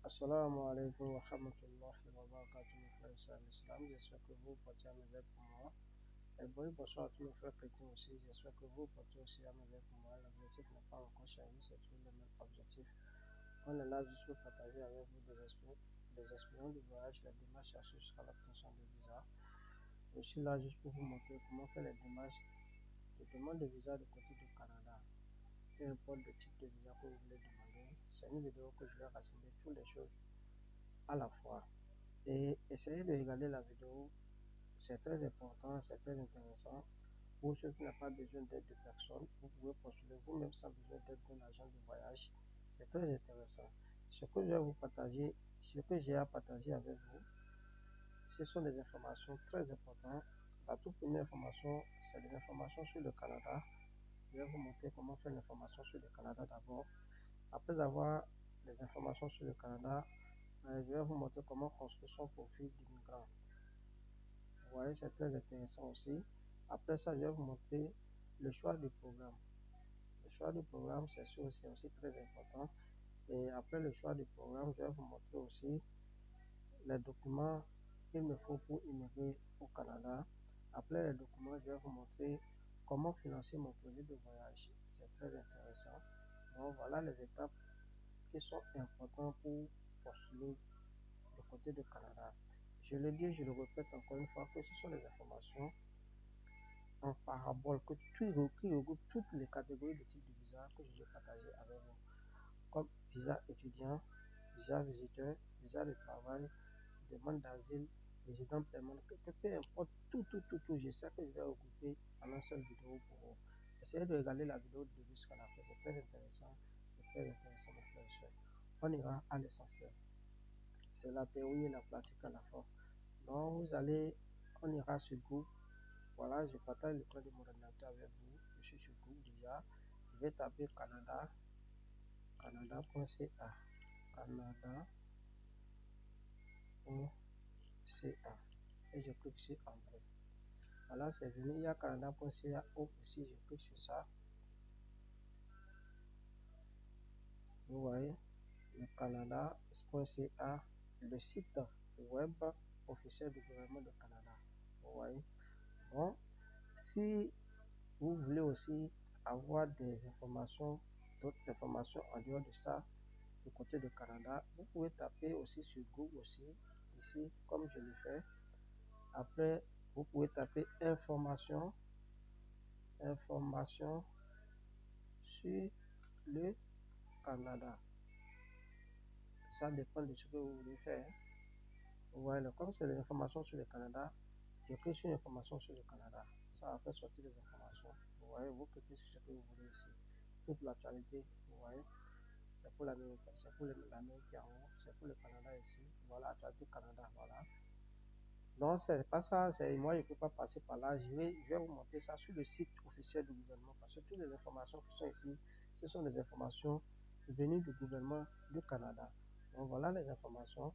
Assalamu alaikum wa rahmatullahi wa barakatuh, mes frères et sœurs en islam. J'espère que vous portez à merveille pour moi. Et bonsoir à tous mes frères chrétiens aussi. J'espère que vous portez aussi à merveille pour moi. L'objectif n'est pas encore changé, c'est toujours le même objectif. On est là juste pour partager avec vous des expériences de voyage, les démarches à suivre jusqu'à l'obtention de visa. Je suis là juste pour vous montrer comment faire les démarches de demande de visa du côté du Canada. Peu importe le type de visa que vous voulez demander, c'est une vidéo que je vais rassembler toutes les choses à la fois. Et essayez de regarder la vidéo, c'est très important, c'est très intéressant. Pour ceux qui n'ont pas besoin d'aide de personne, vous pouvez postuler vous-même sans besoin d'aide d'un agent de voyage. C'est très intéressant. Ce que je vais vous partager, ce que j'ai à partager avec vous, ce sont des informations très importantes. La toute première information, c'est des informations sur le Canada. Je vais vous montrer comment faire l'information sur le Canada d'abord. Après avoir les informations sur le Canada, je vais vous montrer comment construire son profil d'immigrant. Vous voyez, c'est très intéressant aussi. Après ça, je vais vous montrer le choix du programme. Le choix du programme, c'est aussi très important. Et après le choix du programme, je vais vous montrer aussi les documents qu'il me faut pour immigrer au Canada. Après les documents, je vais vous montrer comment financer mon projet de voyage. C'est très intéressant. Donc voilà les étapes qui sont importantes pour postuler du côté du Canada. Je le dis, je le répète encore une fois que ce sont des informations en parabole qui regroupe toutes les catégories de types de visa que je vais partager avec vous, comme visa étudiant, visa visiteur, visa de travail, demande d'asile, résident permanent, peu importe, tout, je sais que je vais regrouper en une seule vidéo pour vous. Essayez de regarder la vidéo de début jusqu'à la fin, c'est très intéressant, mes frères et sœurs. On ira à l'essentiel. C'est la théorie et la pratique à la fois. Donc, on ira sur Google. Voilà, je partage le code de mon ordinateur avec vous. Je suis sur Google déjà. Je vais taper Canada, canada.ca, canada.ca et je clique sur Entrée. Voilà, c'est venu. Il y a canada.ca aussi. Je clique sur ça. Vous voyez, le canada.ca, le site web officiel du gouvernement du Canada. Vous voyez. Bon, si vous voulez aussi avoir des informations, d'autres informations en dehors de ça, du côté du Canada, vous pouvez taper aussi sur Google aussi, ici, comme je le fais. Après, vous pouvez taper information sur le Canada. Ça dépend de ce que vous voulez faire. Voilà, comme c'est des informations sur le Canada, je clique sur information sur le Canada. Ça va faire sortir les informations. Vous voyez, vous cliquez sur ce que vous voulez ici. Toute l'actualité, vous voyez, c'est pour l'Amérique, c'est pour l'Amérique en haut, c'est pour le Canada ici. Voilà, actualité Canada, voilà. Non, c'est pas ça, moi je ne peux pas passer par là. Je vais vous montrer ça sur le site officiel du gouvernement parce que toutes les informations qui sont ici, ce sont des informations venues du gouvernement du Canada. Donc voilà les informations.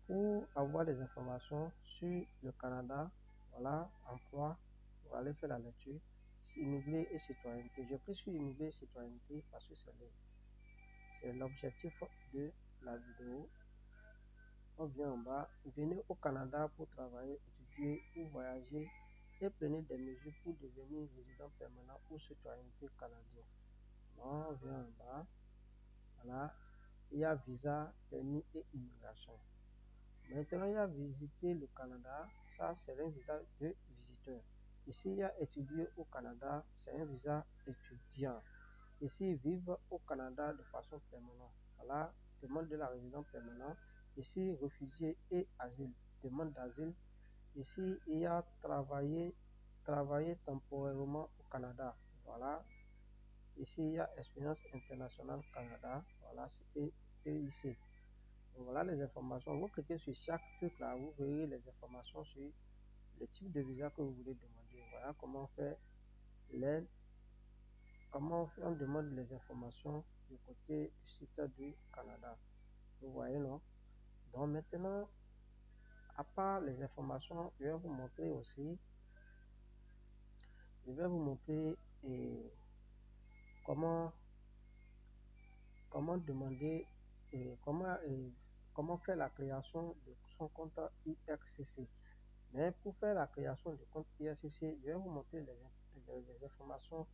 Pour avoir des informations sur le Canada, voilà, emploi, vous allez faire la lecture, immigré et citoyenneté. Je clique sur immigré et citoyenneté parce que c'est l'objectif de la vidéo. On vient en bas, venez au Canada pour travailler, étudier ou voyager et prenez des mesures pour devenir résident permanent ou citoyenneté canadien. On vient en bas, voilà, il y a visa, permis et immigration. Maintenant, il y a visiter le Canada, ça c'est un visa de visiteur. Ici, il y a étudier au Canada, c'est un visa étudiant. Ici, vivre au Canada de façon permanente. Voilà, demande de la résidence permanente. Ici, réfugié et asile, demande d'asile. Ici, il y a travailler temporairement au Canada. Voilà. Ici, il y a expérience internationale Canada. Voilà, c'est EIC. Donc, voilà les informations. Vous cliquez sur chaque truc là, vous verrez les informations sur le type de visa que vous voulez demander. Voilà comment on fait on demande les informations du côté du site du Canada. Vous voyez, non? Donc maintenant, à part les informations, je vais vous montrer aussi, comment demander comment faire la création de son compte IRCC. Mais pour faire la création du compte IRCC, je vais vous montrer les informations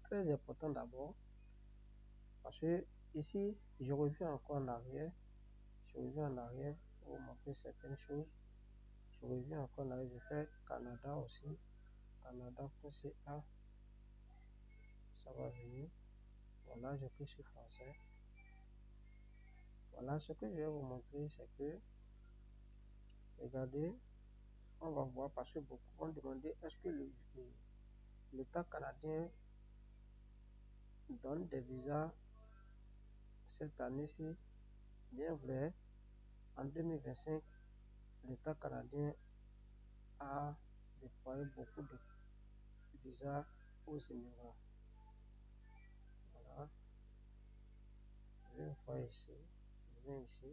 très importantes d'abord. Parce que ici, je reviens encore en arrière. Je reviens en arrière pour vous montrer certaines choses. Je reviens encore en arrière. Je fais Canada aussi. Canada.ca. Ça va venir. Voilà, je clique sur français. Voilà, ce que je vais vous montrer, c'est que, regardez, on va voir parce que beaucoup vont demander est-ce que l'État canadien donne des visas cette année-ci. Bien vrai, en 2025, l'État canadien a déployé beaucoup de visas aux immigrants. Voilà, je vais voir ici, je viens ici.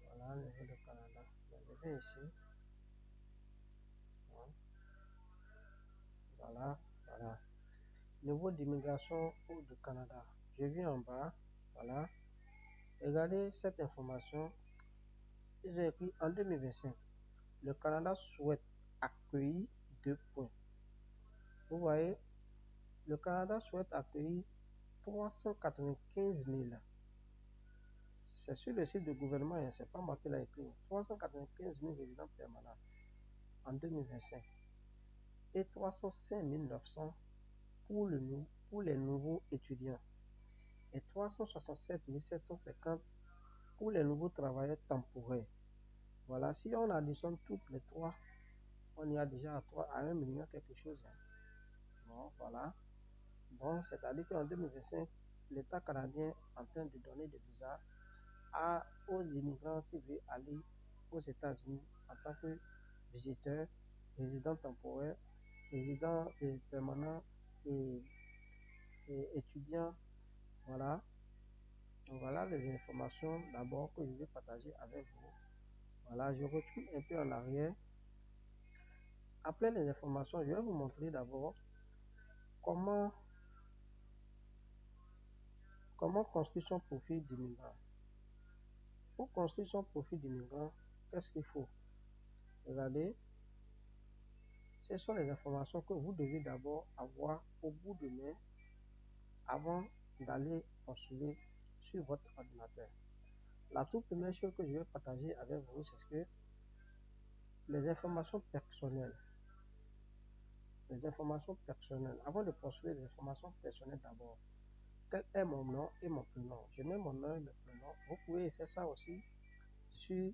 Voilà, le niveau de Canada. Je viens ici. Voilà, voilà. Niveau d'immigration du Canada. Je viens en bas. Voilà. Regardez cette information. J'ai écrit en 2025. Le Canada souhaite accueillir 2 points. Vous voyez, le Canada souhaite accueillir 395 000. C'est sur le site du gouvernement, c'est pas moi qui l'ai écrit. 395 000 résidents permanents en 2025 et 305 900 pour les nouveaux étudiants et 367 750 pour les nouveaux travailleurs temporaires. Voilà, si on additionne toutes les trois, on y a déjà à 1 million quelque chose. Bon, voilà. Donc, c'est-à-dire qu'en 2025, l'État canadien est en train de donner des visas aux immigrants qui veulent aller aux États-Unis en tant que visiteurs, résidents temporaires, résidents permanents et étudiants. Voilà. Donc, voilà les informations d'abord que je vais partager avec vous. Voilà, je retourne un peu en arrière. Après les informations, je vais vous montrer d'abord comment construire son profil d'immigrant. Pour construire son profil d'immigrant, qu'est-ce qu'il faut? Regardez, ce sont les informations que vous devez d'abord avoir au bout de main avant d'aller postuler sur votre ordinateur. La toute première chose que je vais partager avec vous, c'est que les informations personnelles. Les informations personnelles. Avant de postuler, les informations personnelles d'abord. Quel est mon nom et mon prénom? Je mets mon nom et mon prénom. Vous pouvez faire ça aussi sur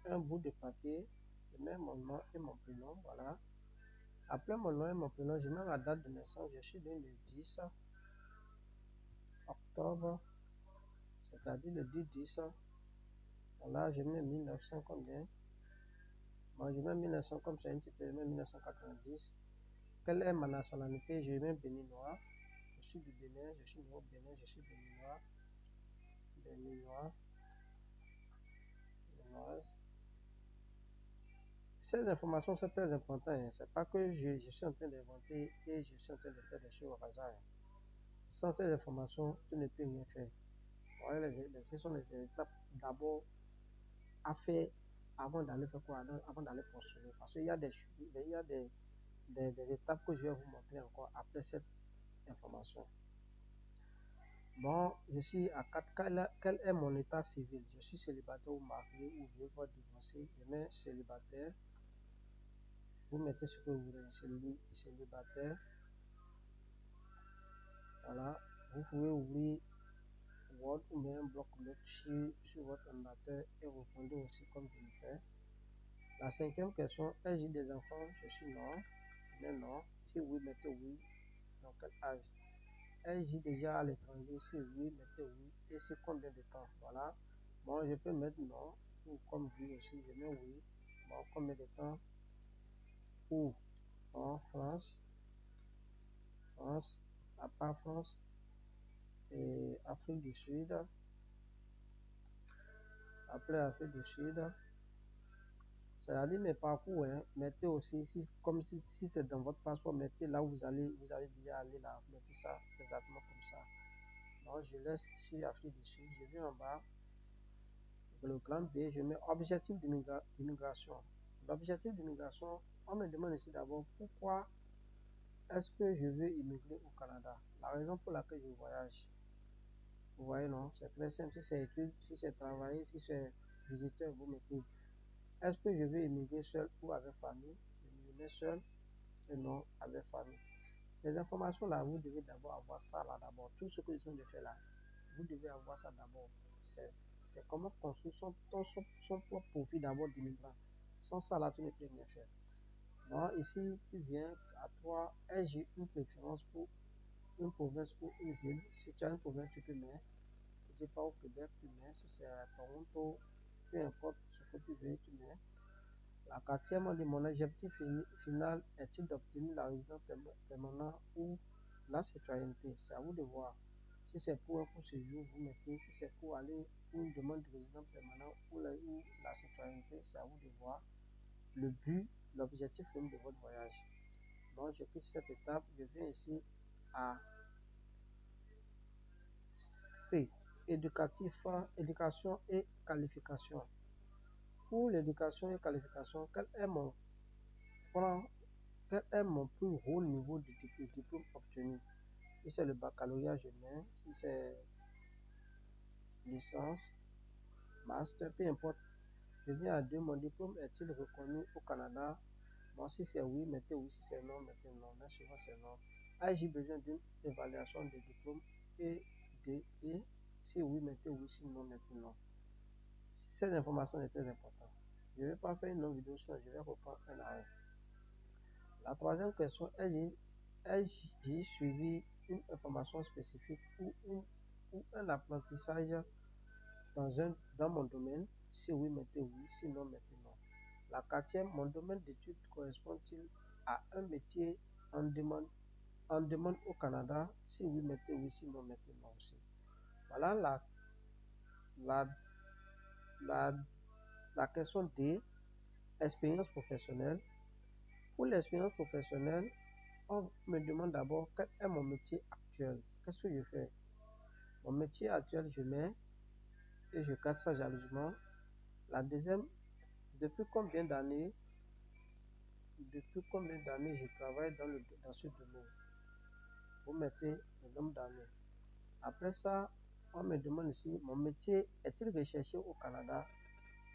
un bout de papier. Je mets mon nom et mon prénom. Voilà. Après mon nom et mon prénom, je mets ma date de naissance. Je suis né le 10 octobre, c'est-à-dire le 10. Voilà, je mets 1900 combien? Moi, je mets 1900 comme c'est un titre, je mets 1990. Quelle est ma nationalité? Je mets béninois. Je suis du Bénin, je suis né au Bénin, je suis béninois. Béninoise. Ces informations sont très importantes. C'est pas que je suis en train d'inventer et je suis en train de faire des choses au hasard. Sans ces informations, tu ne peux rien faire. Voilà, ce sont les étapes d'abord à faire avant d'aller faire quoi? Avant d'aller postuler. Parce qu'il y a des étapes que je vais vous montrer encore après cette information. Bon, je suis à 4. Quel est mon état civil? Je suis célibataire ou marié ou veuve divorcé. Je mets célibataire. Vous mettez ce que vous voulez. Célibataire. Voilà. Vous pouvez ouvrir Word ou bien un bloc-notes sur votre ordinateur et répondre aussi comme je le fais. La 5e question, ai-je des enfants? Je suis non. Mais non. Si oui, mettez oui. Dans quel âge? Ai-je déjà à l'étranger? Si oui, mettez oui. Et c'est combien de temps? Voilà. Bon, je peux mettre non. Ou comme oui aussi, je mets oui. Bon, combien de temps? Où? En France. France. À part France. Et Afrique du Sud. Après Afrique du Sud. C'est-à-dire mes parcours, hein, mettez aussi, comme si c'est dans votre passeport, mettez là où vous allez déjà aller là, mettez ça exactement comme ça. Donc je laisse sur Afrique du Sud, je viens en bas, le grand B, je mets objectif d'immigration. L'objectif d'immigration, on me demande ici d'abord pourquoi est-ce que je veux immigrer au Canada. La raison pour laquelle je voyage. Vous voyez, non? C'est très simple. Si c'est études, si c'est travailler, si c'est visiteur, vous mettez. Est-ce que je veux immigrer seul ou avec famille? Je mets seul et non avec famille. Les informations là, vous devez d'abord avoir ça là d'abord. Tout ce que je viens de faire là, vous devez avoir ça d'abord. C'est comment construire son propre profil d'abord d'immigrant. Sans ça là, tu ne peux rien faire. Donc ici, tu viens à toi, j'ai une préférence pour une province ou une ville. Si tu as une province, tu peux mettre. Si tu n'es pas au Québec, tu mets. Si c'est à Toronto, peu importe ce que tu veux, tu mets. La quatrième, on dit mon objectif final est-il d'obtenir la résidence permanente ou la citoyenneté. C'est à vous de voir. Si c'est pour un court séjour, vous mettez. Si c'est pour aller pour une demande de résidence permanente ou la citoyenneté, c'est à vous de voir. Le but, l'objectif même de votre voyage. Donc, je quitte cette étape. Je viens ici à C. Éducation et qualification. Pour l'éducation et qualification, quel est mon plus haut niveau de diplôme obtenu? Si c'est le baccalauréat, je mets. Si c'est licence, master, peu importe. Je viens à 2. Mon diplôme est-il reconnu au Canada? Bon, si c'est oui, mettez oui. Si c'est non, mettez non. Mais souvent, c'est non. Ai-je besoin d'une évaluation de diplôme EDE? Si oui, mettez oui. Si non, mettez non. Cette information est très importante. Je ne vais pas faire une longue vidéo sur, je vais reprendre un à un. La troisième question, ai-je suivi une information spécifique ou un apprentissage dans mon domaine? Si oui, mettez oui. Si non, mettez non. La quatrième, mon domaine d'études correspond-il à un métier en demande au Canada? Si oui, mettez oui. Si non, mettez non aussi. Voilà la question D, expérience professionnelle. Pour l'expérience professionnelle, on me demande d'abord quel est mon métier actuel. Qu'est-ce que je fais? Mon métier actuel, je mets et je casse ça jalousement. La deuxième, depuis combien d'années je travaille dans ce domaine? Vous mettez le nombre d'années. Après ça, on me demande ici, mon métier est-il recherché au Canada?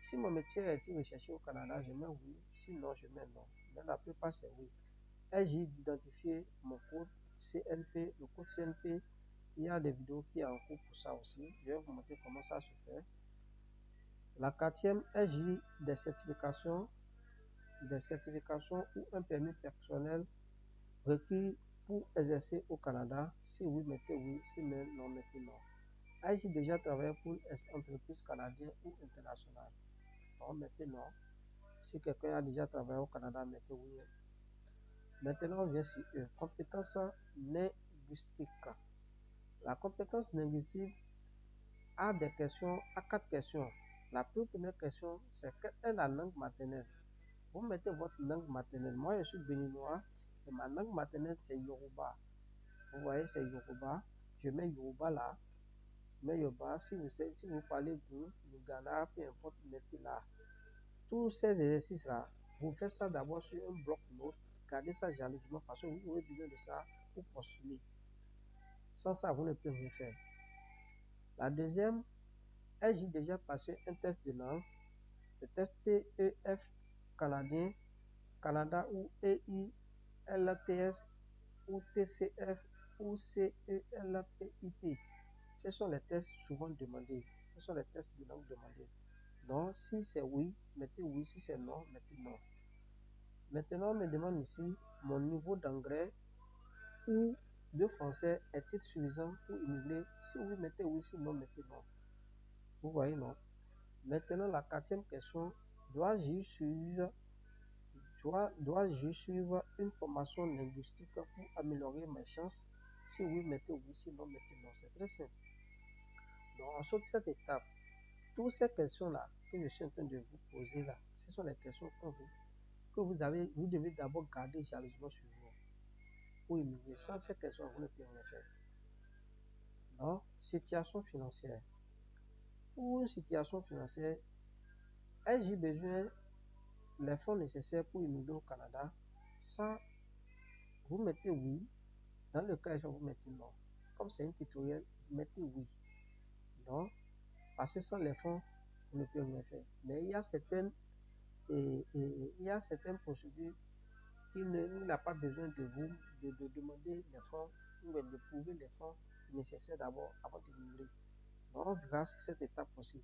Si mon métier est-il recherché au Canada, je mets oui. Sinon, je mets non. Mais la plupart, c'est oui. Ai-je identifié mon code CNP? Le code CNP, il y a des vidéos qui sont en cours pour ça aussi. Je vais vous montrer comment ça se fait. La quatrième, ai-je des certifications ou un permis personnel requis pour exercer au Canada? Si oui, mettez oui. Si non, mettez non. Ai-je déjà travaillé pour une entreprise canadienne ou internationale? Non, mettez non. Si quelqu'un a déjà travaillé au Canada, mettez oui. Maintenant, on vient sur eux. Compétences linguistiques. La compétence linguistique a 4 questions. La première question, c'est quelle est la langue maternelle? Vous mettez votre langue maternelle. Moi, je suis béninois et ma langue maternelle, c'est Yoruba. Vous voyez, c'est Yoruba. Je mets Yoruba là. Mais Yoruba, si vous parlez du Ghana, peu importe, mettez là. Tous ces exercices-là, vous faites ça d'abord sur un bloc-notes. Gardez ça jalousement parce que vous avez besoin de ça pour postuler. Sans ça, vous ne pouvez rien faire. La deuxième, ai-je déjà passé un test de langue? Le test TEF Canada ou EILTS ou TCF ou CELPIP. Ce sont les tests souvent demandés. Ce sont les tests de langue demandés. Donc, si c'est oui, mettez oui. Si c'est non, mettez non. Maintenant, on me demande ici mon niveau d'anglais ou de français est-il suffisant pour immigrer? Si oui, mettez oui. Si non, mettez non. Vous voyez, non? Maintenant, la quatrième question, dois-je suivre une formation linguistique pour améliorer mes chances? Si oui, mettez oui. Si non, mettez non. C'est très simple. Donc, on saute cette étape. Toutes ces questions-là, que je suis en train de vous poser là, ce sont les questions que vous devez d'abord garder jalousement sur vous pour immigrer. Sans ces questions, vous ne pouvez rien faire. Donc, situation financière. Pour une situation financière, ai-je besoin des fonds nécessaires pour immigrer au Canada? Ça, vous mettez oui. Dans le cas, vous mettez non. Comme c'est un tutoriel, vous mettez oui. Donc, parce que sans les fonds, vous ne pouvez rien faire. Mais il y a certaines procédures qu'il n'a pas besoin de vous de demander les fonds ou de prouver les fonds nécessaires d'abord avant d'immigrer. Donc, on verra sur cette étape aussi.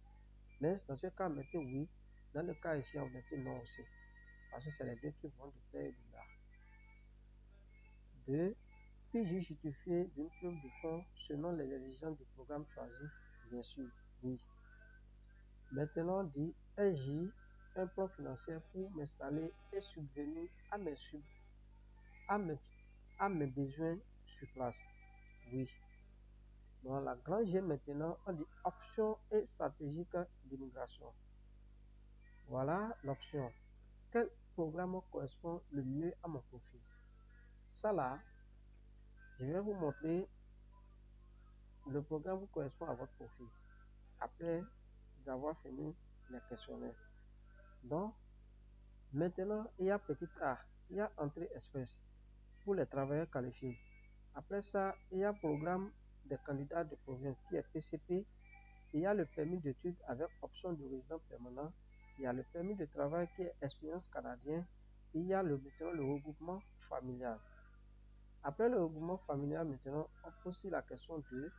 Mais dans ce cas, mettez oui. Dans le cas ici, on mettez non aussi. Parce que c'est les deux qui vont de pair et de là. 2. Puis-je justifier d'une preuve de fonds selon les exigences du programme choisi? Bien sûr, oui. Maintenant, dit, ai-je un plan financier pour m'installer et subvenir à mes besoins sur place? Oui. Dans la grande G maintenant, on dit options et stratégiques d'immigration. Voilà l'option. Quel programme correspond le mieux à mon profil? Ça là, je vais vous montrer le programme qui correspond à votre profil après d'avoir fini les questionnaires. Donc, maintenant, il y a petit A, il y a entrée express pour les travailleurs qualifiés. Après ça, il y a programme des candidats de province qui est PCP. Il y a le permis d'études avec option de résident permanent. Il y a le permis de travail qui est expérience canadien. Il y a le regroupement familial. Après le regroupement familial, maintenant, on pose aussi la question de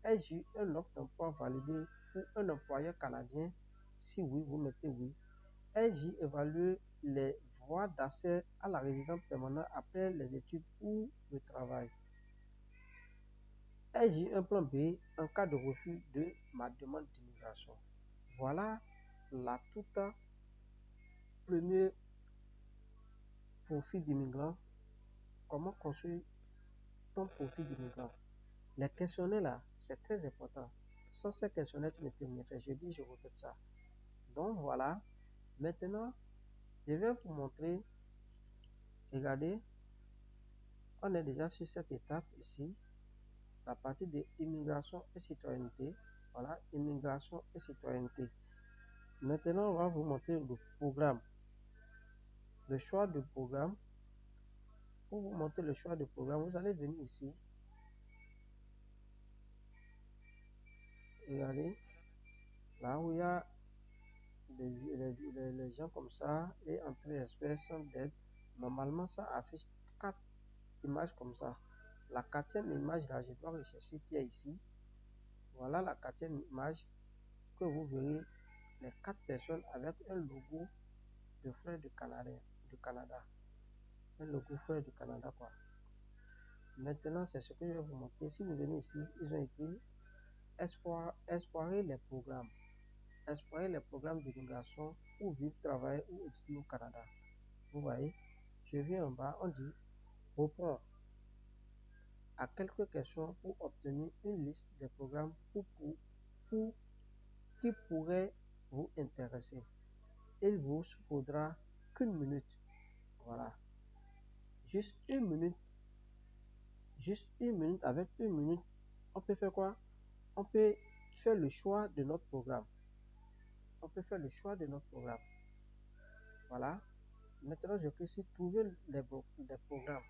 ai-je eu une offre d'emploi validée pour un employeur canadien? Si oui, vous mettez oui. Ai-je évalué les voies d'accès à la résidence permanente après les études ou le travail? Ai-je un plan B en cas de refus de ma demande d'immigration? Voilà la toute premier profil d'immigrant. Comment construire ton profil d'immigrant? Les questionnaires là, c'est très important. Sans ces questionnaires, tu ne peux rien faire. Je dis, je répète ça. Donc voilà. Maintenant, je vais vous montrer. Regardez, on est déjà sur cette étape ici. La partie de immigration et citoyenneté. Voilà, immigration et citoyenneté. Maintenant, on va vous montrer le programme. Le choix de programme. Pour vous montrer le choix de programme, vous allez venir ici. Regardez, là où il y a les gens comme ça et entrée express sans d'aide. Normalement, ça affiche 4 images comme ça. La 4e image là, je dois rechercher qui est ici. Voilà la 4e image que vous verrez les 4 personnes avec un logo de Frères du Canada. Un logo Frères du Canada quoi. Maintenant, c'est ce que je vais vous montrer. Si vous venez ici, ils ont écrit explorer les programmes. Explorer les programmes d'immigration ou vivre, travailler ou étudier au Canada. Vous voyez, je viens en bas, on dit répond à quelques questions pour obtenir une liste des programmes qui pourraient vous intéresser. Il vous faudra qu'une minute. Voilà. Juste une minute. Avec une minute, on peut faire quoi? On peut faire le choix de notre programme. Voilà. Maintenant, je peux ici trouver des programmes.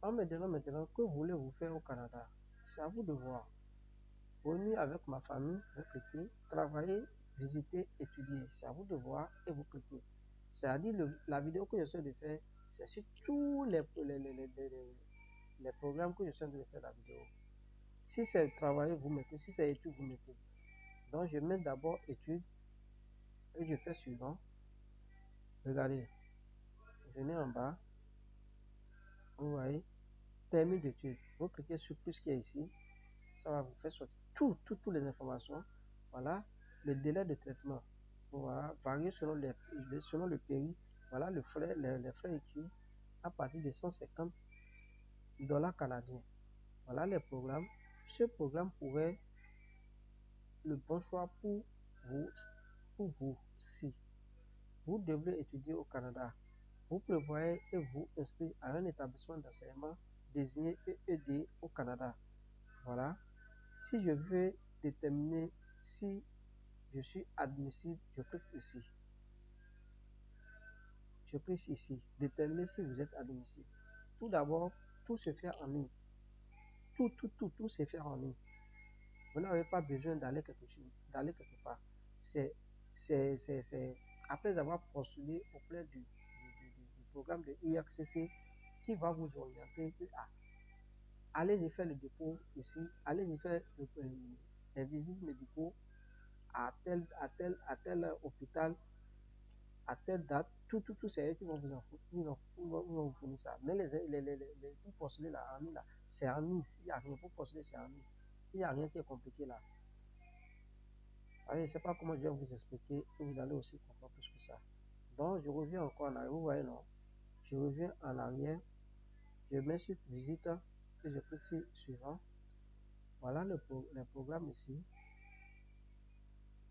En me demandant maintenant que voulez-vous faire au Canada? C'est à vous de voir. Venir avec ma famille, vous cliquez. Travailler, visiter, étudier. C'est à vous de voir et vous cliquez. C'est-à-dire la vidéo que je suis en train de faire, c'est sur tous les programmes que je suis en train de faire la vidéo. Si c'est travailler, vous mettez. Si c'est études, vous mettez. Donc, je mets d'abord études et je fais suivant. Regardez. Venez en bas. Vous voyez. Permis d'études. Vous cliquez sur plus qui est ici. Ça va vous faire sortir toutes les informations. Voilà. Le délai de traitement. Voilà. Varié selon le pays. Voilà les frais ici. À partir de $150 canadiens. Voilà les programmes. Ce programme pourrait le bon choix pour si vous devez étudier au Canada, vous prévoyez et vous inscrire à un établissement d'enseignement désigné EED au Canada. Voilà. Si je veux déterminer si je suis admissible, je clique ici. Je clique ici. Déterminer si vous êtes admissible. Tout d'abord, tout se fait en ligne. Tout se fait en ligne. Vous n'avez pas besoin d'aller quelque part. Après avoir postulé auprès du programme de IRCC qui va vous orienter. Allez-y faire le dépôt ici. Allez-y faire les visites médicaux à tel hôpital, à telle date. Tout c'est eux qui vont vous fournir ça. Mais pour postuler là, c'est en ligne. Il n'y a rien pour postuler, c'est en ligne. Il n'y a rien qui est compliqué là. Je ne sais pas comment je vais vous expliquer et vous allez aussi comprendre plus que ça. Donc, je reviens encore en arrière. Vous voyez, non? Je reviens en arrière. Je mets sur visite et je clique sur suivant. Voilà le programme ici.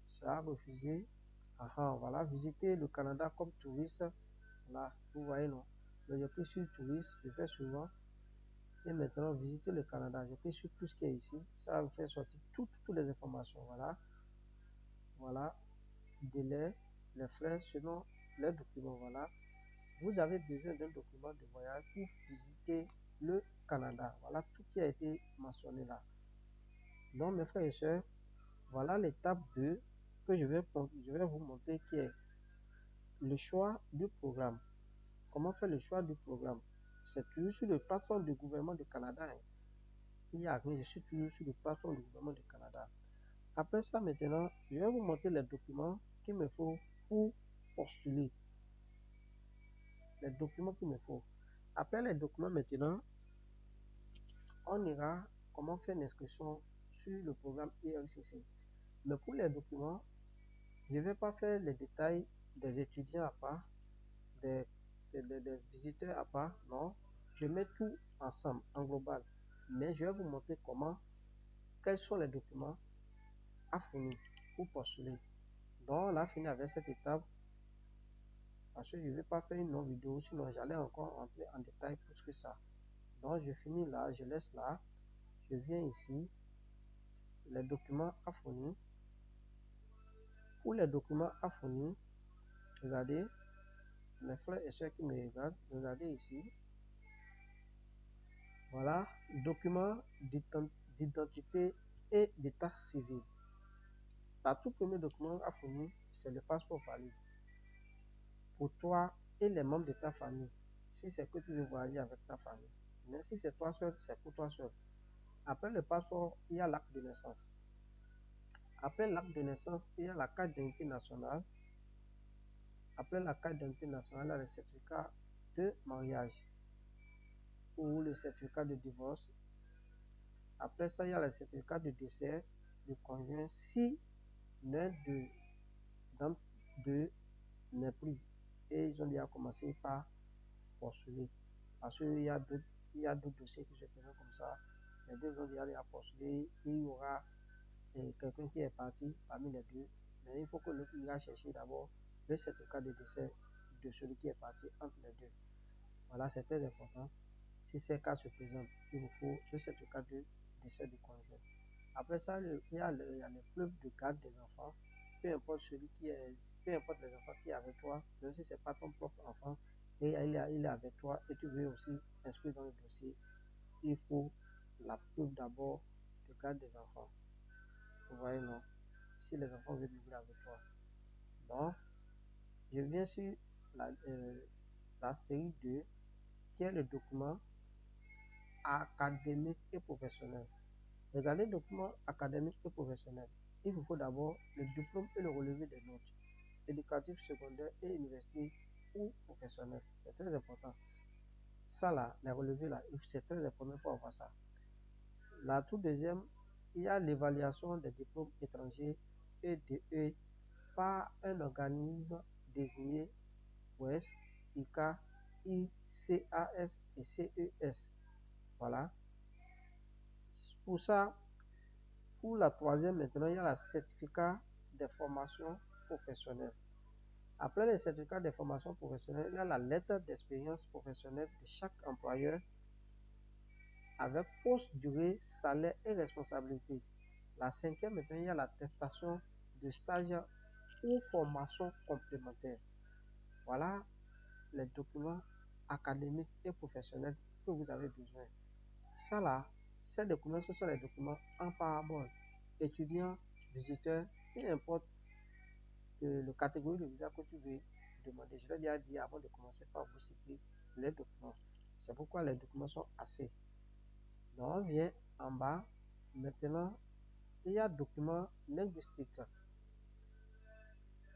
Ça a refusé. Voilà, visiter le Canada comme touriste. Là, vous voyez, non? Donc, je clique sur touriste. Je fais suivant. Et maintenant, visiter le Canada. Je clique sur tout ce qui est ici. Ça va vous faire sortir toutes les informations. Voilà. Délai, les frais selon les documents. Voilà. Vous avez besoin d'un document de voyage pour visiter le Canada. Voilà tout qui a été mentionné là. Donc, mes frères et sœurs, voilà l'étape 2 que je vais vous montrer qui est le choix du programme. Comment faire le choix du programme? C'est toujours sur la plateforme du gouvernement du Canada. Il n'y a rien, je suis toujours sur la plateforme du gouvernement du Canada. Après ça, maintenant, je vais vous montrer les documents qu'il me faut pour postuler. Les documents qu'il me faut. Après les documents, maintenant, on ira comment faire une inscription sur le programme IRCC. Mais pour les documents, je ne vais pas faire les détails des étudiants à part, des visiteurs à part, non. Je mets tout ensemble, en global. Mais je vais vous montrer quels sont les documents à fournir pour postuler. Donc, on a fini avec cette étape. Parce que je ne vais pas faire une longue vidéo, sinon j'allais encore entrer en détail plus que ça. Donc, je finis là, je laisse là. Je viens ici. Les documents à fournir. Pour les documents à fournir, regardez, mes frères et sœurs qui me regardent, regardez ici. Voilà, documents d'identité et d'état civil. Le tout premier document à fournir, c'est le passeport valide. Pour toi et les membres de ta famille, si c'est que tu veux voyager avec ta famille. Mais si c'est toi seul, c'est pour toi seul. Après le passeport, il y a l'acte de naissance. Après l'acte de naissance, il y a la carte d'identité nationale. Après la carte d'identité nationale, il y a le certificat de mariage ou le certificat de divorce. Après ça, il y a le certificat de décès du conjoint si l'un d'entre deux n'est plus. Et ils ont déjà commencé par postuler. Parce qu'il y a d'autres dossiers qui se présentent comme ça. Les deux ont déjà postulé. Il y aura quelqu'un qui est parti parmi les deux. Mais il faut que l'autre ira chercher d'abord le certificat de décès de celui qui est parti entre les deux. Voilà, c'est très important. Si ces cas se présentent, il vous faut le certificat de décès du conjoint. Après ça, il y a l'épreuve de garde des enfants. Peu importe les enfants qui est avec toi, même si ce n'est pas ton propre enfant, et il est avec toi et tu veux aussi inscrire dans le dossier, il faut la preuve d'abord de garde des enfants. Vous voyez, non? Si les enfants veulent vivre avec toi. Donc, je viens sur la série 2, qui est le document académique et professionnel. Regardez le document académique et professionnel. Il vous faut d'abord le diplôme et le relevé des notes éducatif secondaire et université ou professionnel. C'est très important. Ça là, les relevés là, c'est très important, il faut avoir ça. La toute deuxième, il y a l'évaluation des diplômes étrangers EDE par un organisme désigné WES, ICA, ICAS et CES. Voilà. Pour ça, pour la troisième maintenant, il y a le certificat des formations professionnelles. Après les certificats de formation professionnelle, il y a la lettre d'expérience professionnelle de chaque employeur avec poste, durée, salaire et responsabilité. La cinquième, maintenant, il y a l'attestation de stage ou formation complémentaire. Voilà les documents académiques et professionnels que vous avez besoin. Ça là, ces documents, ce sont les documents en parabole. Étudiant, visiteur, peu importe le catégorie de visa que tu veux demander. Je l'ai déjà dit avant de commencer par vous citer les documents. C'est pourquoi les documents sont assez. Donc on vient en bas. Maintenant, il y a documents linguistiques.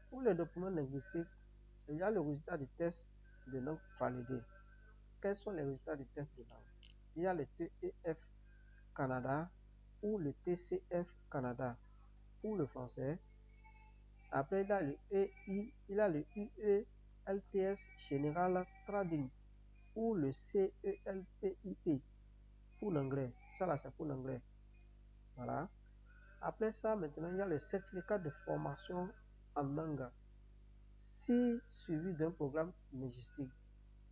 Pour les documents linguistiques, il y a le résultat du test de langue validé. Quels sont les résultats du test de langue? Il y a le TEF Canada ou le TCF Canada pour le français. Après, il y a le EI, il y a le UELTS General Trading ou le CELPIP pour l'anglais. Ça là, c'est pour l'anglais. Voilà. Après ça, maintenant, il y a le certificat de formation en langue. Si suivi d'un programme logistique.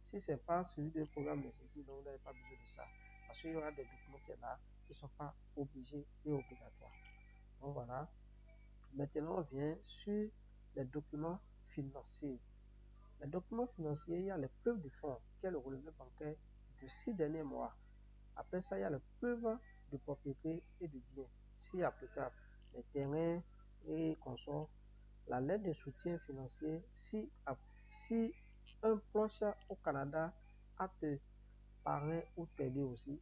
Si ce n'est pas suivi d'un programme logistique, donc vous n'avez pas besoin de ça. Parce qu'il y aura des documents qui sont là, qui ne sont pas obligés et obligatoires. Donc voilà. Maintenant, on vient sur les documents financiers. Les documents financiers, il y a les preuves du fonds, qui est le relevé bancaire de 6 derniers mois. Après ça, il y a les preuves de propriété et de biens, si applicable, les terrains et consorts. La lettre de soutien financier, si un proche au Canada a te parrain ou t'aider aussi.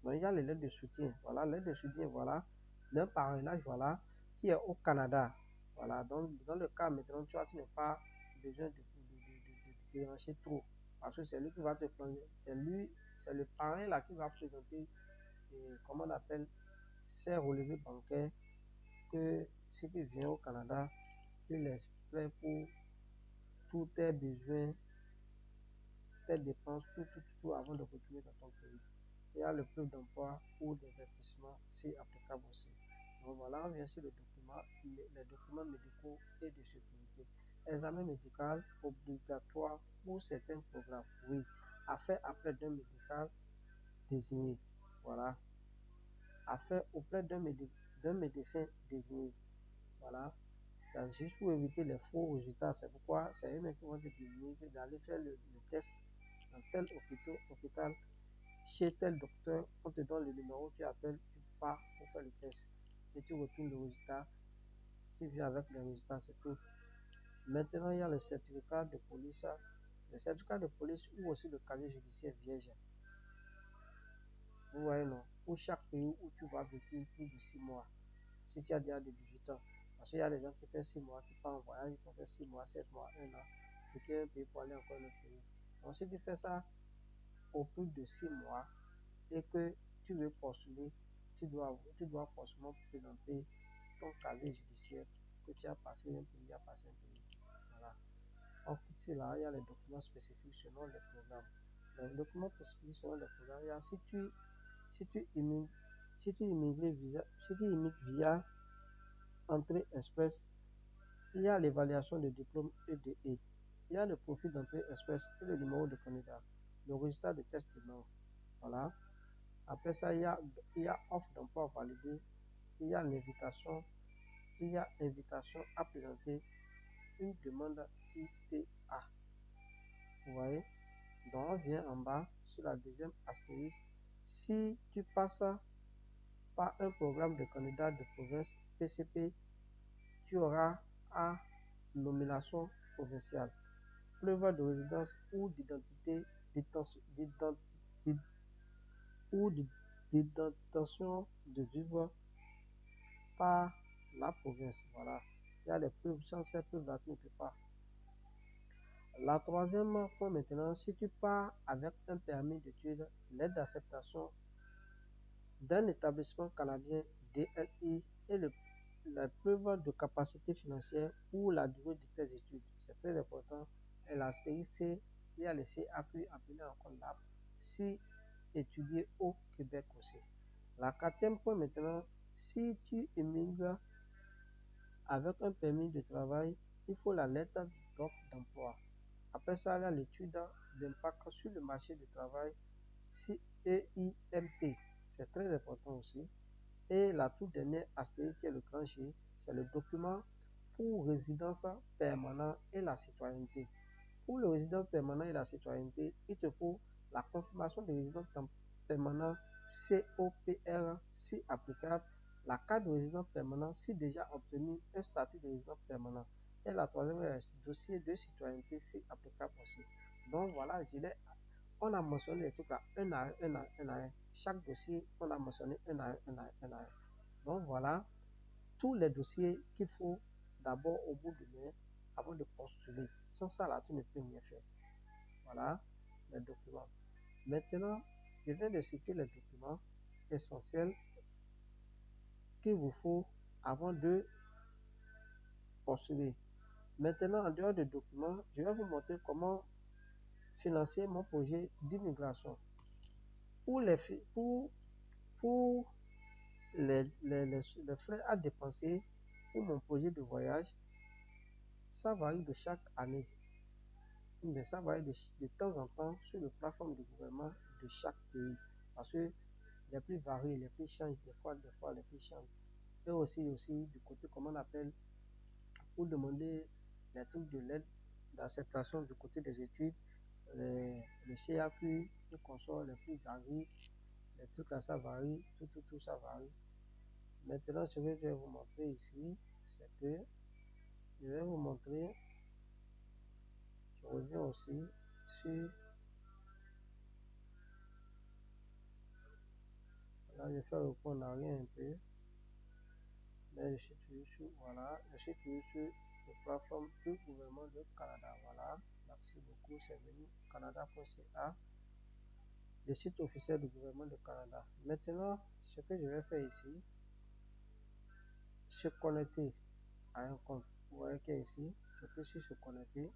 Donc, il y a les lettres de soutien. Voilà, lettre de soutien, voilà. D'un parrainage, voilà, qui est au Canada. Voilà, donc dans le cas maintenant, tu n'as pas besoin de te déranger trop. Parce que c'est lui qui va te prendre. C'est le parrain là qui va présenter, comment on appelle, ces relevés bancaires que si tu viens au Canada, il est prêt pour tous tes besoins, tes dépenses, tout avant de retourner dans ton pays. Il y a le preuve d'emploi ou d'investissement, si applicable aussi. Donc voilà, on vient sur les documents médicaux et de sécurité. Examen médical obligatoire pour certains programmes, oui, à faire après d'un médical désigné. Voilà, à faire auprès d'un médecin désigné. Voilà, c'est juste pour éviter les faux résultats. C'est pourquoi c'est eux-mêmes qui vont te désigner d'aller faire le test dans tel hôpital, chez tel docteur. On te donne le numéro, tu appelles, tu pars pour faire le test et tu retournes le résultat. Tu viens avec les résultats, c'est tout. Maintenant, il y a le certificat de police. Le certificat de police ou aussi le casier judiciaire vierge. Vous voyez, non? Pour chaque pays où tu vas vécu plus de 6 mois. Si tu as déjà de 18 ans. Parce qu'il y a des gens qui font 6 mois, qui partent en voyage, ils font faire 6 mois, 7 mois, 1 an. Quitter un pays pour aller encore dans un pays. Donc, si tu fais ça au plus de 6 mois et que tu veux postuler, tu dois forcément présenter ton casier judiciaire que tu as passé un pays, Voilà. Donc, ici, là, il y a les documents spécifiques selon les programmes. Les documents spécifiques selon les programmes, il y a si tu immigres via entrée express, il y a l'évaluation de diplôme EDE. Il y a le profil d'entrée express et le numéro de candidat. Le résultat de test de langue. Voilà. Après ça, il y a offre d'emploi validée. Il y a l'invitation. Il y a invitation à présenter une demande ITA. Vous voyez? Donc, on vient en bas sur la deuxième astérisque. Si tu passes par un programme de candidat de province PCP, tu auras à nomination provinciale, preuve de résidence ou d'identification de vivre par la province. Voilà. Il y a des preuves, sans ces preuves-là, tu ne peux pas. La troisième point maintenant, si tu pars avec un permis d'études, l'aide d'acceptation d'un établissement canadien DLI et la preuve de capacité financière ou la durée de tes études. C'est très important. Et la série C, il y a le CAP appelé encore LAP, si étudié au Québec aussi. La quatrième point maintenant, si tu immigres avec un permis de travail, il faut la lettre d'offre d'emploi. Après ça, il y a l'étude d'impact sur le marché du travail, CEIMT. C'est très important aussi. Et la toute dernière astérisque qui est le grand G, c'est le document pour résidence permanente et la citoyenneté. Pour le résident permanent et la citoyenneté, il te faut la confirmation de résident permanent COPR si applicable, la carte de résident permanent si déjà obtenu un statut de résident permanent. Et la troisième est le dossier de citoyenneté si applicable aussi. Donc voilà, on a mentionné les trucs là, un à un. Chaque dossier, on a mentionné un à un. Donc voilà, tous les dossiers qu'il faut d'abord au bout de mai avant de postuler. Sans ça, là, tu ne peux rien faire. Voilà les documents. Maintenant, je viens de citer les documents essentiels qu'il vous faut avant de postuler. Maintenant, en dehors des documents, je vais vous montrer comment financer mon projet d'immigration. Pour les frais à dépenser pour mon projet de voyage, ça varie de chaque année. Mais ça varie de temps en temps sur le plateforme du gouvernement de chaque pays. Parce que les prix varient, les prix changent des fois les prix changent. Et aussi du côté, comment on appelle, pour demander les trucs de l'aide d'acceptation du côté des études, le CAQ, le consort, les prix varient, les trucs là, ça varie, tout ça varie. Maintenant, ce que je vais vous montrer ici, c'est que je vais vous montrer, je reviens aussi sur, là je fais recours en arrière un peu, mais je suis toujours sur, voilà, je suis toujours sur la plateforme du gouvernement du Canada, voilà, merci beaucoup, c'est venu canada.ca, le site officiel du gouvernement du Canada. Maintenant, ce que je vais faire ici, se connecter à un compte. Vous voyez qu'il y a ici, je peux se connecter.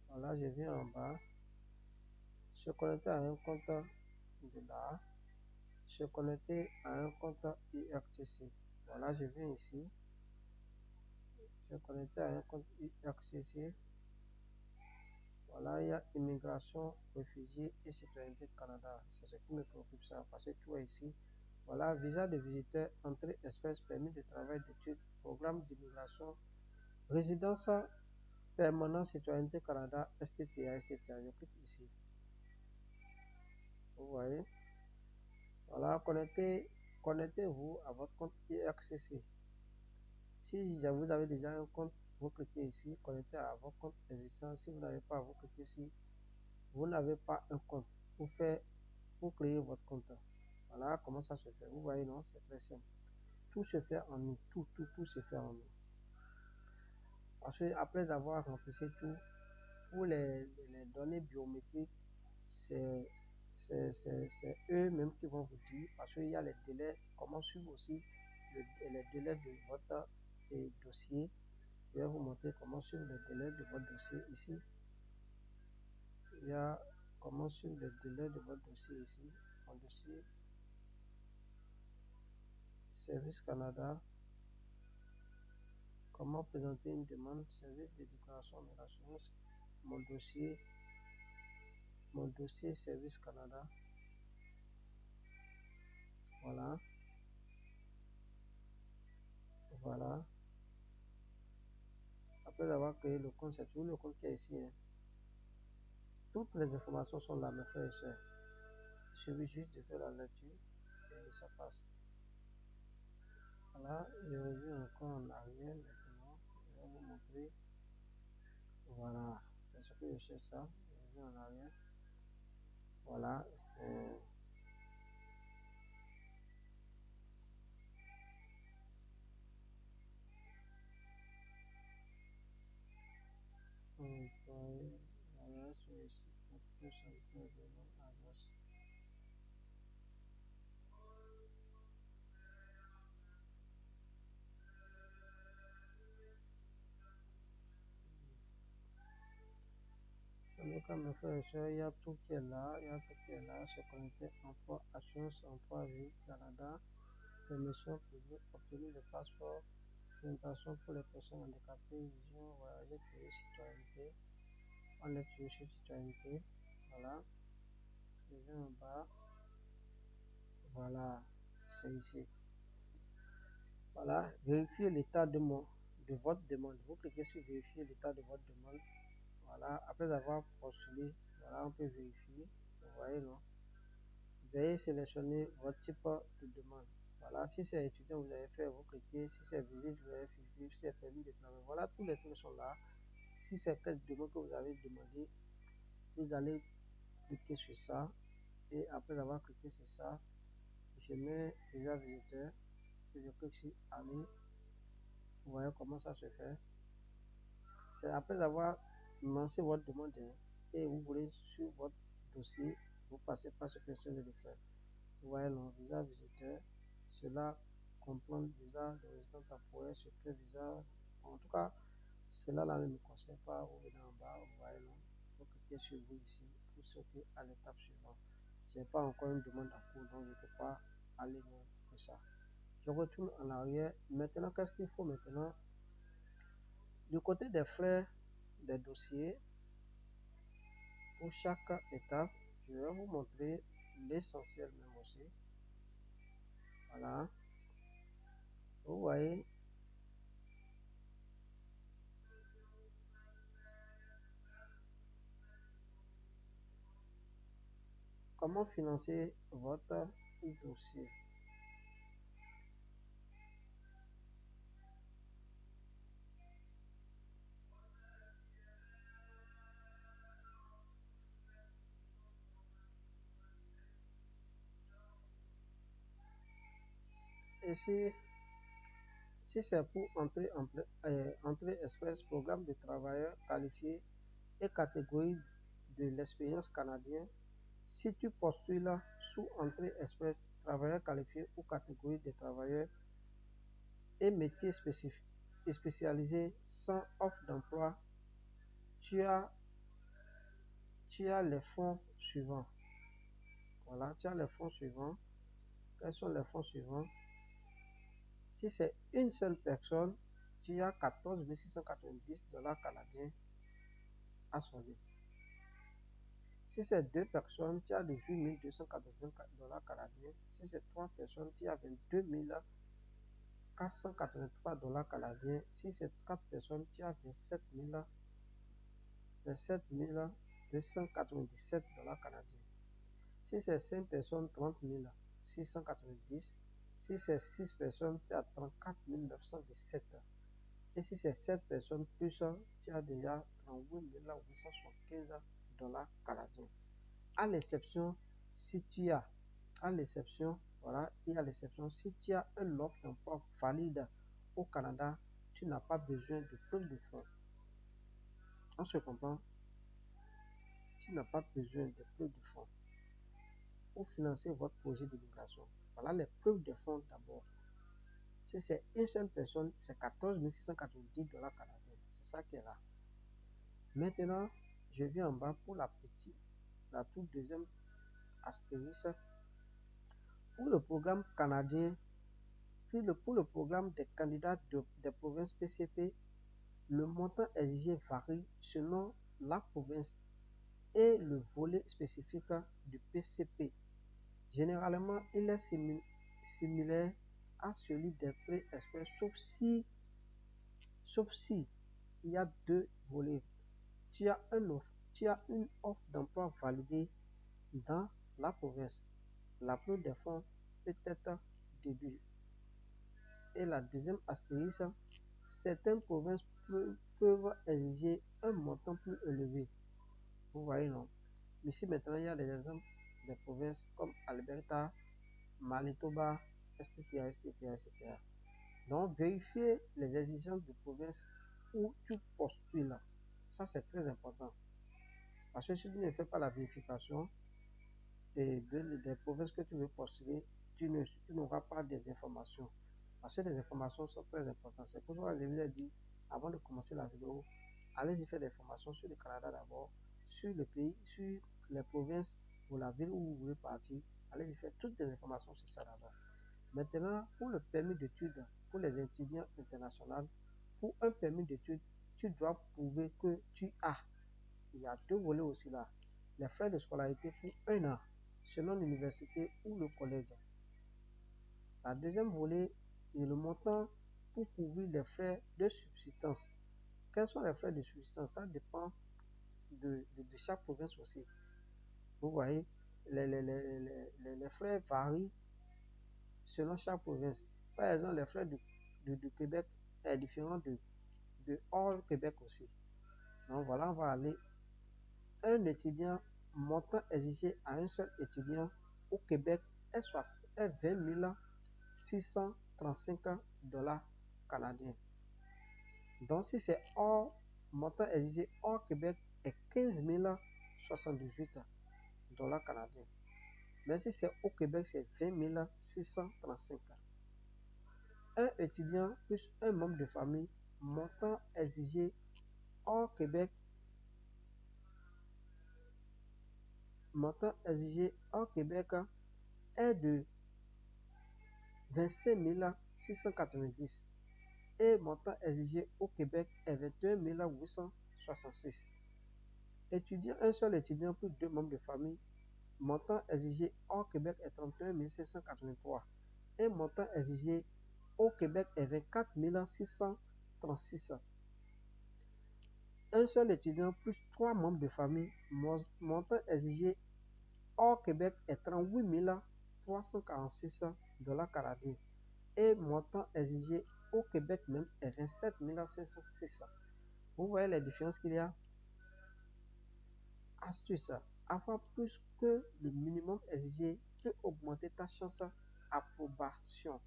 Voilà, je viens en bas, se connecter à un compte de là, se connecter à un compte IRTC. Voilà, je viens ici, se connecter à un compte IRTC. Voilà, il y a immigration, réfugiés et citoyenneté Canada. C'est ce qui me préoccupe ça, parce que tout est ici. Voilà, visa de visiteur, entrée express, permis de travail, d'études, programme d'immigration, résidence permanente, citoyenneté Canada, STTA. Je clique ici. Vous voyez. Voilà, connectez-vous à votre compte IRCC. Si vous avez déjà un compte, vous cliquez ici, connectez à votre compte existant. Si vous n'avez pas, vous cliquez ici. Vous n'avez pas un compte pour créer votre compte. Voilà comment ça se fait. Vous voyez, non, c'est très simple. Tout se fait en nous. Tout se fait en nous. Parce que après avoir rempli tout, pour les données biométriques, c'est eux-mêmes qui vont vous dire, parce qu'il y a les délais, comment suivre aussi les délais de votre dossier. Je vais vous montrer comment suivre les délais de votre dossier ici. Il y a comment suivre les délais de votre dossier ici. Mon dossier Service Canada. Comment présenter une demande service de déclaration de l'assurance. Mon dossier Service Canada. Voilà. Après avoir créé le compte, c'est toujours le compte qui est ici. Hein. Toutes les informations sont là, mes frères et sœurs. Il suffit juste de faire la lecture et ça passe. Voilà, je reviens encore en arrière maintenant. Je vais vous montrer. Voilà, c'est ce que je cherche ça. Je reviens en arrière. Voilà. Voilà, sur ici. Plus adresse. Donc, mes frères et sœurs, il y a tout qui est là. Se connecter, emploi, assurance, emploi, vie, Canada, permission publique, obtenir le passeport, Présentation pour les personnes handicapées, vision, voyager, tourisme, citoyenneté. On est toujours sur citoyenneté. Voilà. Je viens en bas. Voilà. C'est ici. Voilà. Vérifier l'état de votre demande. Vous cliquez sur vérifier l'état de votre demande. Voilà. Après avoir postulé, voilà, on peut vérifier. Vous voyez, non? Veuillez sélectionner votre type de demande. Voilà, si c'est étudiant, vous avez fait, vous cliquez. Si c'est visite, vous avez cliqué. Si c'est permis de travail, voilà, tous les trucs sont là. Si c'est quelle demande que vous avez demandé, vous allez cliquer sur ça. Et après avoir cliqué sur ça, je mets visa visiteur et je clique sur aller. Vous voyez comment ça se fait. C'est après avoir lancé votre demande et vous voulez sur votre dossier, vous passez par ce que je viens de faire. Vous voyez le visa visiteur, cela comprend visa de résident temporaire, secret visa. En tout cas, cela là ne me concerne pas. Vous venez en bas, vous voyez là, vous cliquez sur vous ici pour sauter à l'étape suivante. Je n'ai pas encore une demande en cours, donc je ne peux pas aller loin que ça. Je retourne en arrière. Maintenant, qu'est-ce qu'il faut maintenant? Du côté des frais des dossiers, pour chaque étape, je vais vous montrer l'essentiel même aussi. Voilà. Vous voyez, comment financer votre dossier. Et si c'est pour entrée express, programme de travailleurs qualifiés et catégorie de l'expérience canadienne, si tu postules sous entrée express, travailleurs qualifiés ou catégorie de travailleurs et métiers spécifiques et spécialisés sans offre d'emploi, tu as les fonds suivants. Voilà, tu as les fonds suivants. Quels sont les fonds suivants? Si c'est une seule personne, tu as 14 690 dollars canadiens à solder. Si c'est deux personnes, tu as 18 284 dollars canadiens. Si c'est trois personnes, tu as 22 483 dollars canadiens. Si c'est quatre personnes, tu as 27 297 dollars canadiens. Si c'est 5 personnes, 30 690. Si c'est 6 personnes, tu as 34 917. Et si c'est 7 personnes plus, tu as déjà 38 875 dollars canadiens. À l'exception, si tu as, voilà, et à l'exception, si tu as une offre d'emploi valide au Canada, tu n'as pas besoin de preuve de fonds. On se comprend? Tu n'as pas besoin de preuve de fonds pour financer votre projet d'immigration. Voilà les preuves de fonds d'abord. Si c'est une seule personne, c'est 14 690 dollars canadiens. C'est ça qui est là. Maintenant, je viens en bas pour la toute deuxième astérisque. Pour le programme canadien, puis pour le programme des candidats des provinces PCP, le montant exigé varie selon la province et le volet spécifique du PCP. Généralement, il est similaire à celui des traits express, sauf si il y a deux volets. Tu as une offre d'emploi validée dans la province. La plupart des fonds peut être déduit. Et la deuxième astérisque, certaines provinces peuvent exiger un montant plus élevé. Vous voyez, non? Ici, maintenant, il y a des exemples des provinces comme Alberta, Manitoba, etc., etc., etc. Donc, vérifiez les exigences de province où tu postules. Ça, c'est très important. Parce que si tu ne fais pas la vérification des provinces que tu veux postuler, tu n'auras pas des informations. Parce que les informations sont très importantes. C'est pour ça que je vous ai dit, avant de commencer la vidéo, allez-y faire des formations sur le Canada d'abord, sur le pays, sur les provinces ou la ville où vous voulez partir. Allez-y faire toutes les informations sur ça d'abord. Maintenant, pour le permis d'études, pour les étudiants internationaux, pour un permis d'études, tu dois prouver que tu as. Il y a deux volets aussi là. Les frais de scolarité pour 1 an, selon l'université ou le collège. La deuxième volet est le montant pour couvrir les frais de subsistance. Quels sont les frais de subsistance? Ça dépend de chaque province aussi. Vous voyez, les frais varient selon chaque province. Par exemple, les frais de Québec est différent de hors Québec aussi. Donc voilà, on va aller. Un étudiant, montant exigé à un seul étudiant au Québec est 20 635 dollars canadiens. Donc si c'est hors, montant exigé hors Québec est 15 078 dollars canadiens. Mais si c'est au Québec, c'est 20 635. Un étudiant plus un membre de famille, montant exigé hors Québec, est de 25 690 et montant exigé au Québec est 21 866. Un seul étudiant plus deux membres de famille, montant exigé hors Québec est 31 683 et montant exigé au Québec est 24 636. Un seul étudiant plus trois membres de famille, montant exigé hors Québec est 38 346 dollars canadiens et montant exigé au Québec même est 27 506. Vous voyez les différences qu'il y a? Astuce, avoir plus que le minimum exigé peut augmenter ta chance d'approbation.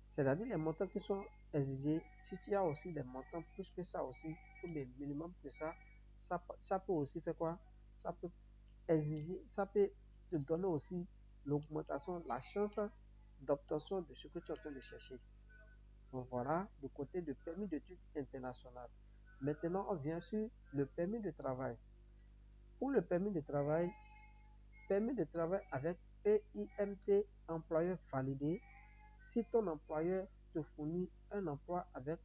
C'est-à-dire les montants qui sont exigés, si tu as aussi des montants plus que ça aussi, ou des minimums que ça peut aussi faire quoi? Ça peut exiger, ça peut te donner aussi l'augmentation, la chance d'obtention de ce que tu es en train de chercher. Donc voilà le côté de permis d'études internationales. Maintenant, on vient sur le permis de travail. Pour le permis de travail avec EIMT employeur validé, si ton employeur te fournit un emploi avec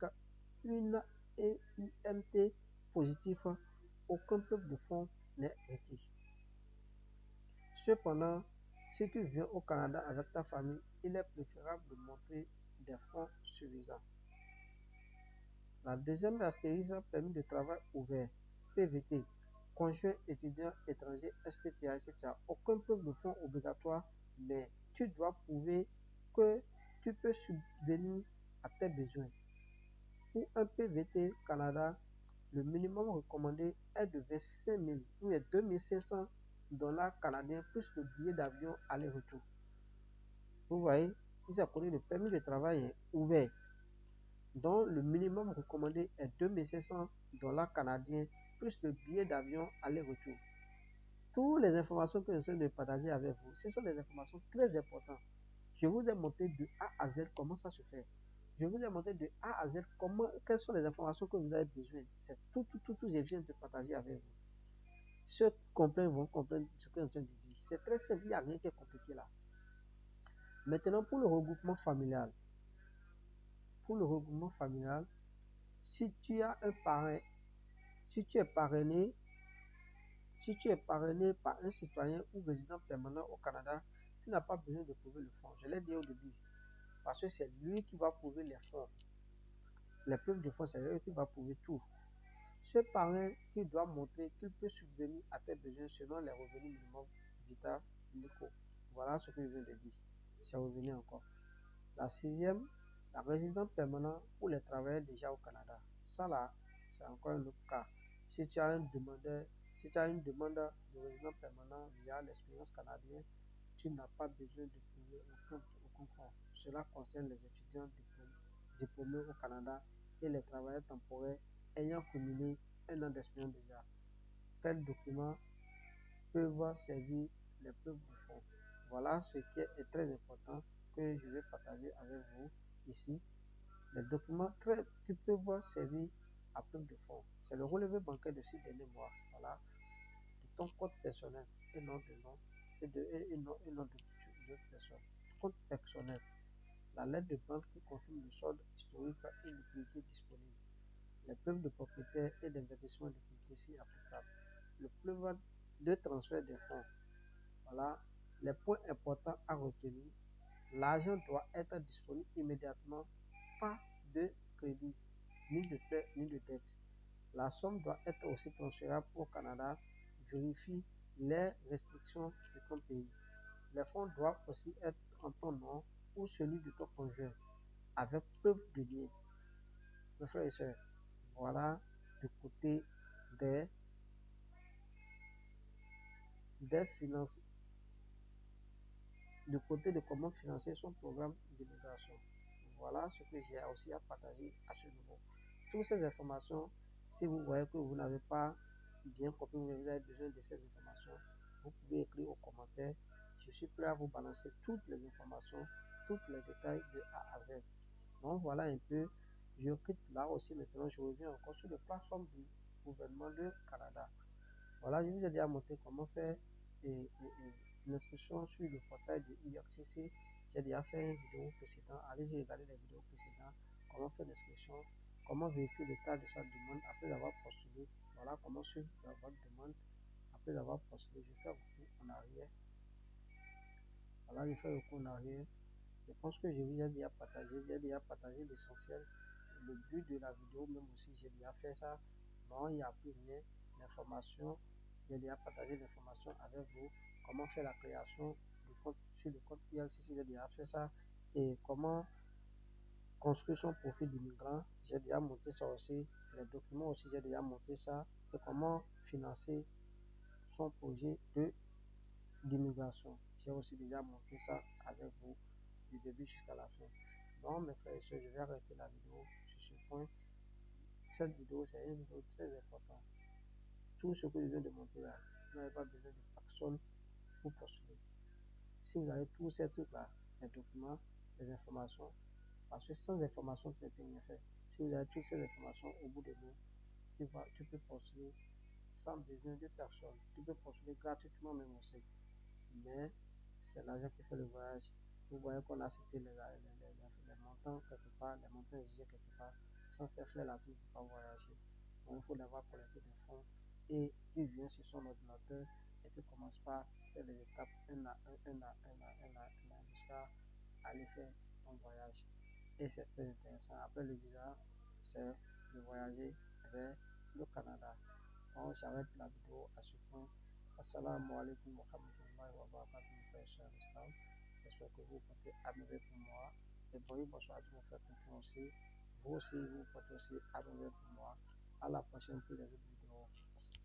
une EIMT positive, aucun preuve de fonds n'est requis. Cependant, si tu viens au Canada avec ta famille, il est préférable de montrer des fonds suffisants. La deuxième astérisque, permis de travail ouvert, PVT, conjoint étudiant étranger, etc., etc. Aucune preuve de fonds obligatoire, mais tu dois prouver que tu peux subvenir à tes besoins. Pour un PVT Canada, le minimum recommandé est de 25 000 ou 2 500 dollars canadiens plus le billet d'avion aller-retour. Vous voyez, si c'est connu, le permis de travail est ouvert, dont le minimum recommandé est 2 500 dollars canadiens plus le billet d'avion aller-retour. Toutes les informations que je suis de partager avec vous, ce sont des informations très importantes. Je vous ai montré de A à Z comment ça se fait. Je vous ai montré de A à Z quelles sont les informations que vous avez besoin. C'est tout, je viens de partager avec vous. Ceux qui comprennent vont comprendre ce que je suis en train de dire. C'est très simple, il n'y a rien qui est compliqué là. Maintenant, pour le regroupement familial. Si tu as un parrain, si tu es parrainé par un citoyen ou résident permanent au Canada, tu n'as pas besoin de prouver le fonds. Je l'ai dit au début. Parce que c'est lui qui va prouver les fonds. Les preuves de fonds, c'est lui qui va prouver tout. Ce parrain qui doit montrer qu'il peut subvenir à tes besoins selon les revenus minimum vita légaux. Voilà ce que je viens de dire. C'est revenu encore. La sixième, la résidence permanente pour les travailleurs déjà au Canada. Ça là, c'est encore un autre cas. Si tu as une demande de résidence permanente via l'expérience canadienne, tu n'as pas besoin de payer aucun fonds. Cela concerne les étudiants diplômés au Canada et les travailleurs temporaires ayant cumulé 1 an d'expérience déjà. Tels documents peuvent servir les preuves de fonds. Voilà ce qui est très important que je vais partager avec vous ici. Les documents qui peuvent servir à preuve de fonds. C'est le relevé bancaire de 6 derniers mois. Voilà. De ton compte personnel et nom de nom et nom de personne. Compte personnel. la lettre de vente qui confirme le solde historique et liquidité disponible, les preuves de propriétaire et d'investissement liquidité si applicable, le preuve de transfert des fonds. Voilà les points importants à retenir. L'argent doit être disponible immédiatement, pas de crédit, ni de prêt, ni de dette. La somme doit être aussi transférable au Canada. Vérifie les restrictions de ton pays. Les fonds doivent aussi être en ton nom ou celui de ton conjoint, avec preuve de lien. Mes frères et sœurs, voilà du côté des, des finances, du côté de comment financer son programme d'immigration. Voilà ce que j'ai aussi à partager à ce niveau. Toutes ces informations, si vous voyez que vous n'avez pas bien compris, vous avez besoin de ces informations, vous pouvez écrire aux commentaires. Je suis prêt à vous balancer toutes les informations, tous les détails de A à Z. Donc voilà un peu, je quitte là aussi maintenant, je reviens encore sur les plateformes du gouvernement du Canada. Voilà, je vous ai déjà montré comment faire l'inscription sur le portail de IRCC. J'ai déjà fait une vidéo précédente. Allez-y regarder les vidéos précédentes. Comment faire l'inscription, comment vérifier l'état de sa demande après avoir postulé. Voilà comment suivre votre demande après avoir postulé. Je fais recours en arrière. Voilà, je fais recours en arrière. Je pense que je vous ai déjà partagé l'essentiel. Le but de la vidéo, même aussi, j'ai déjà fait ça. Non, il n'y a plus rien d'information. J'ai déjà partagé l'information avec vous. Comment faire la création du compte sur le compte IRCC, j'ai déjà fait ça. Et comment construire son profil d'immigrant, j'ai déjà montré ça aussi. Les documents aussi, j'ai déjà montré ça. Et comment financer son projet d'immigration. J'ai aussi déjà montré ça avec vous du début jusqu'à la fin. Donc, mes frères et sœurs, je vais arrêter la vidéo sur ce point. Cette vidéo, c'est une vidéo très importante. Tout ce que je viens de montrer là, vous n'avez pas besoin de personne pour postuler. Si vous avez tous ces trucs-là, les documents, les informations, parce que sans information, tu ne peux rien faire. Si vous avez toutes ces informations au bout de main, tu peux postuler sans besoin de personne. Tu peux postuler gratuitement même aussi. Mais c'est l'argent qui fait le voyage. Vous voyez qu'on a cité les montants quelque part, les montants exigés quelque part. Sans ces frais-là, tu ne peux pas voyager. Donc, il faut d'abord collecter des fonds et tu viens sur son ordinateur et tu commences par faire les étapes un à un jusqu'à aller faire ton voyage. Et c'est très intéressant. Après le visa, c'est de voyager vers le Canada. Donc, j'arrête la vidéo à ce point. Assalamu alaikum wa rahmatullahi wa barakatuh, mes frères et sœurs en islam. J'espère que vous portez à merveille pour moi. Et bonsoir à tous mes frères chrétiens aussi. Vous aussi, vous portez aussi à merveille pour moi. À la prochaine pour les autres vidéos.